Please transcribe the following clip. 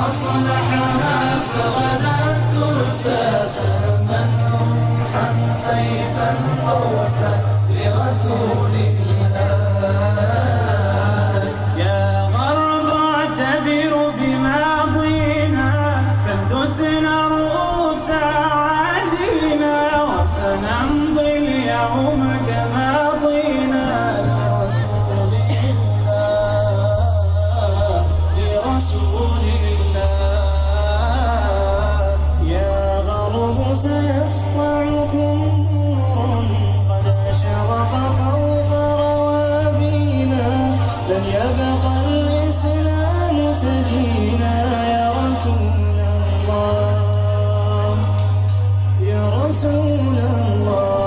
وصلحها فغدا ترسى سلما رمحا سيفا قوسا لرسول الله. يا غرب اعتبر بماضينا فاندسنا رؤوس عادينا وسنمضي اليوم كما ضينا لرسول الله لرسول الله. يا غرب سيسطعكم نور قد أشرق فوق روابينا لن يبقى الإسلام سجينا يا رسول الله يا رسول الله.